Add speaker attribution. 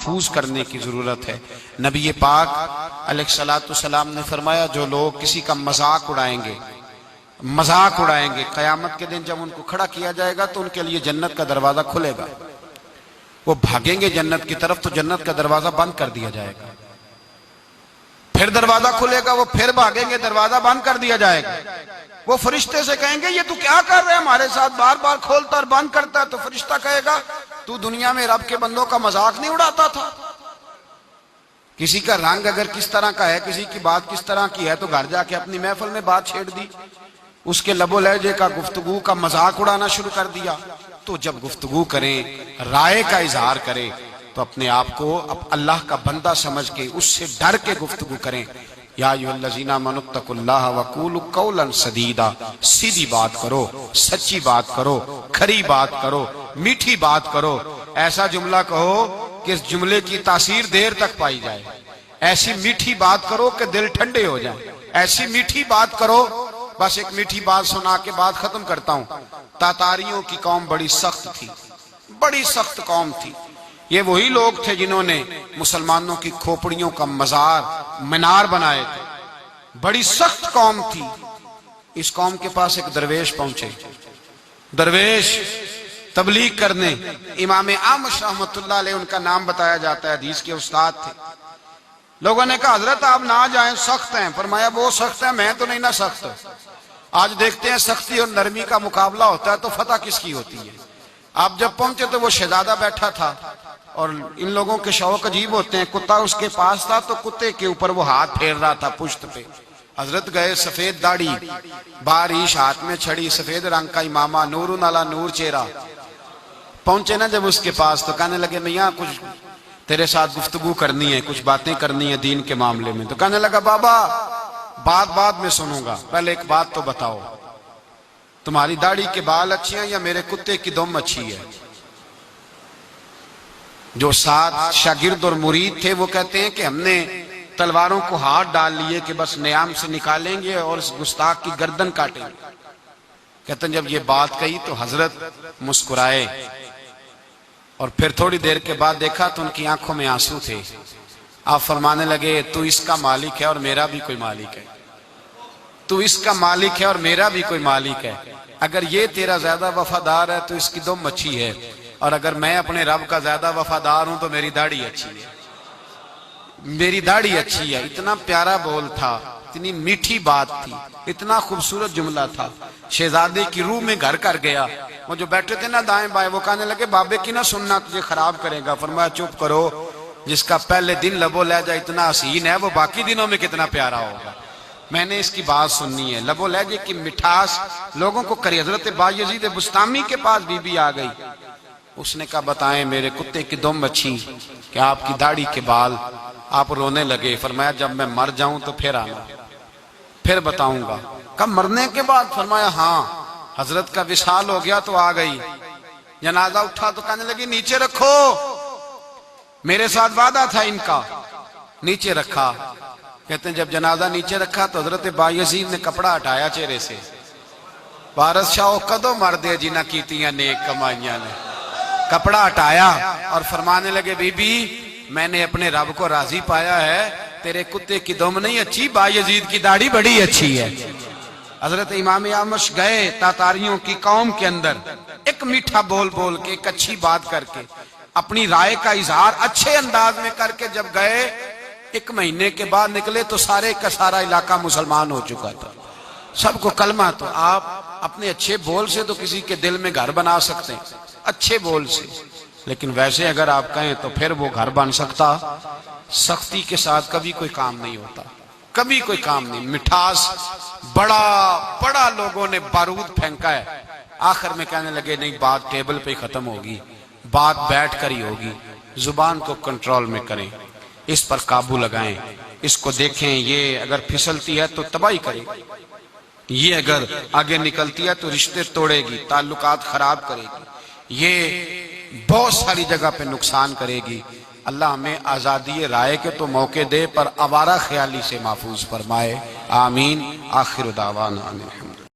Speaker 1: محفوظ کرنے کی ضرورت ہے۔ نبی پاک علیہ السلام نے فرمایا جو لوگ کسی کا مذاق اڑائیں گے قیامت کے دن جب ان کو کھڑا کیا جائے گا تو ان کے لیے جنت کا دروازہ کھلے گا، وہ بھاگیں گے جنت کی طرف تو جنت کا دروازہ بند کر دیا جائے گا، پھر دروازہ کھلے گا، وہ پھر بھاگیں گے، دروازہ بند کر دیا جائے گا۔ وہ فرشتے سے کہیں گے یہ تو کیا کر رہے ہیں، ہمارے ساتھ بار بار کھولتا اور بند کرتا ہے۔ تو فرشتہ کہے گا تو دنیا میں رب کے بندوں کا مذاق نہیں اڑاتا تھا؟ کسی کا رنگ اگر کس طرح کا ہے، کسی کی بات کس طرح کی ہے، تو گھر جا کے اپنی محفل میں بات چھیڑ دی، اس کے لب و لہجے کا گفتگو کا مذاق اڑانا شروع کر دیا۔ تو جب گفتگو کریں، رائے کا اظہار کریں تو اپنے آپ کو اللہ کا بندہ سمجھ کے اس سے ڈر کے گفتگو کریں۔ یا ایھا الذین آمنوا اتقوا اللہ وقولوا قولا سدیدا، سیدھی بات کرو، سچی بات کرو، کھری بات کرو، میٹھی بات کرو، ایسا جملہ کہو کہ اس جملے کی تاثیر دیر تک پائی جائے، ایسی میٹھی بات کرو کہ دل ٹھنڈے ہو جائیں، ایسی میٹھی بات کرو۔ بس ایک میٹھی بات سنا کے بات ختم کرتا ہوں۔ تاتاریوں کی قوم بڑی سخت تھی، بڑی سخت قوم تھی۔ یہ وہی لوگ تھے جنہوں نے مسلمانوں کی کھوپڑیوں کا مزار مینار بنائے تھے، بڑی سخت قوم تھی۔ اس قوم کے پاس ایک درویش پہنچے، درویش تبلیغ کرنے۔ امام اعمش رحمۃ اللہ علیہ ان کا نام بتایا جاتا ہے، حدیث کے استاد تھے۔ لوگوں نے کہا حضرت آپ نہ جائیں، سخت ہیں۔ فرمایا وہ سخت ہیں، میں تو نہیں نہ سخت۔ آج دیکھتے ہیں سختی اور نرمی کا مقابلہ ہوتا ہے تو فتح کس کی ہوتی ہے۔ آپ جب پہنچے تو وہ شہزادہ بیٹھا تھا، اور ان لوگوں کے شوق عجیب ہوتے ہیں، کتا اس کے پاس تھا تو کتے کے اوپر وہ ہاتھ پھیر رہا تھا پشت پہ۔ حضرت گئے، سفید داڑھی، باریش ہاتھ میں چھڑی، سفید رنگ کا امامہ، نور علی نور چہرہ۔ پہنچے نا جب اس کے پاس تو کہنے لگے میاں کچھ تیرے ساتھ گفتگو کرنی ہے، کچھ باتیں کرنی ہے دین کے معاملے میں۔ تو کہنے لگا بابا بات بعد میں سنوں گا، پہلے ایک بات تو بتاؤ، تمہاری داڑھی کے بال اچھے ہیں یا میرے کتے کی دم اچھی ہے؟ جو 7 شاگرد اور مرید تھے وہ کہتے ہیں کہ ہم نے تلواروں کو ہاتھ ڈال لیے کہ بس نیام سے نکالیں گے اور اس گستاخ کی گردن کاٹیں گے۔ کہتے ہیں جب یہ بات کہی تو حضرت مسکرائے، اور پھر تھوڑی دیر کے بعد دیکھا تو ان کی آنکھوں میں آنسو تھے۔ آپ فرمانے لگے تو اس کا مالک ہے اور میرا بھی کوئی مالک ہے، تو اس کا مالک ہے اور میرا بھی کوئی مالک ہے۔ اگر یہ تیرا زیادہ وفادار ہے تو اس کی دم اچھی ہے، اور اگر میں اپنے رب کا زیادہ وفادار ہوں تو میری داڑھی اچھی ہے، میری داڑھی اچھی ہے۔ اتنا پیارا بول تھا، اتنی میٹھی بات تھی، اتنا خوبصورت جملہ تھا، شہزادے کی روح میں گھر کر گیا۔ وہ جو بیٹھے تھے نا دائیں بائیں، وہ کہنے لگے بابے کی نہ سننا، تجھے خراب کرے گا۔ فرمایا چپ کرو، جس کا پہلے دن لب و لہجہ اتنا حسین ہے وہ باقی دنوں میں کتنا پیارا ہوگا۔ میں نے اس کی بات سننی ہے، لب و لہجے کی مٹھاس لوگوں کو کری۔ حضرت بایزید بستامی کے پاس بی بی آ گئی، اس نے کہا بتائیں میرے کتے کی دم اچھی کہ آپ کی داڑھی کے بال؟ آپ رونے لگے۔ فرمایا جب میں مر جاؤں تو پھر آنا، پھر بتاؤں گا۔ کب مرنے کے بعد؟ فرمایا ہاں۔ حضرت کا وصال ہو گیا تو آ گئی، جنازہ اٹھا تو کہنے لگی نیچے رکھو، میرے ساتھ وعدہ تھا ان کا، نیچے رکھا۔ کہتے ہیں جب جنازہ نیچے رکھا تو حضرت بایزید نے کپڑا ہٹایا چہرے سے۔ وارث شاہ کدو مر دے جنہ کیتیاں نیک کمائیاں نے۔ کپڑا ہٹایا اور فرمانے لگے بی بی میں نے اپنے رب کو راضی پایا ہے، تیرے کتے کی دم نہیں اچھی، بایزید کی داڑھی بڑی اچھی ہے۔ حضرت امام اعمش گئے تاتاریوں کی قوم کے اندر، ایک میٹھا بول بول کے، ایک اچھی بات کر کے، اپنی رائے کا اظہار اچھے انداز میں کر کے جب گئے، 1 مہینے کے بعد نکلے تو سارے کا سارا علاقہ مسلمان ہو چکا تھا، سب کو کلمہ۔ تو آپ اپنے اچھے بول سے تو کسی کے دل میں گھر بنا سکتے ہیں، اچھے بول سے، لیکن ویسے اگر آپ کہیں تو پھر وہ گھر بن سکتا؟ سختی کے ساتھ کبھی کوئی کام نہیں ہوتا، کبھی کوئی کام نہیں۔ مٹھاس بڑا بڑا لوگوں نے بارود پھینکا ہے، آخر میں کہنے لگے نہیں بات ٹیبل پہ ختم ہوگی، بات بیٹھ کر ہی ہوگی۔ زبان کو کنٹرول میں کریں، اس پر قابو لگائیں، اس کو دیکھیں، یہ اگر پھسلتی ہے تو تباہی کرے گی، یہ اگر آگے نکلتی ہے تو رشتے توڑے گی، تعلقات خراب کرے گی، یہ بہت ساری جگہ پہ نقصان کرے گی۔ اللہ ہمیں آزادی رائے کے تو موقع دے، پر آوارہ خیالی سے محفوظ فرمائے، آمین۔ آخر دعوانا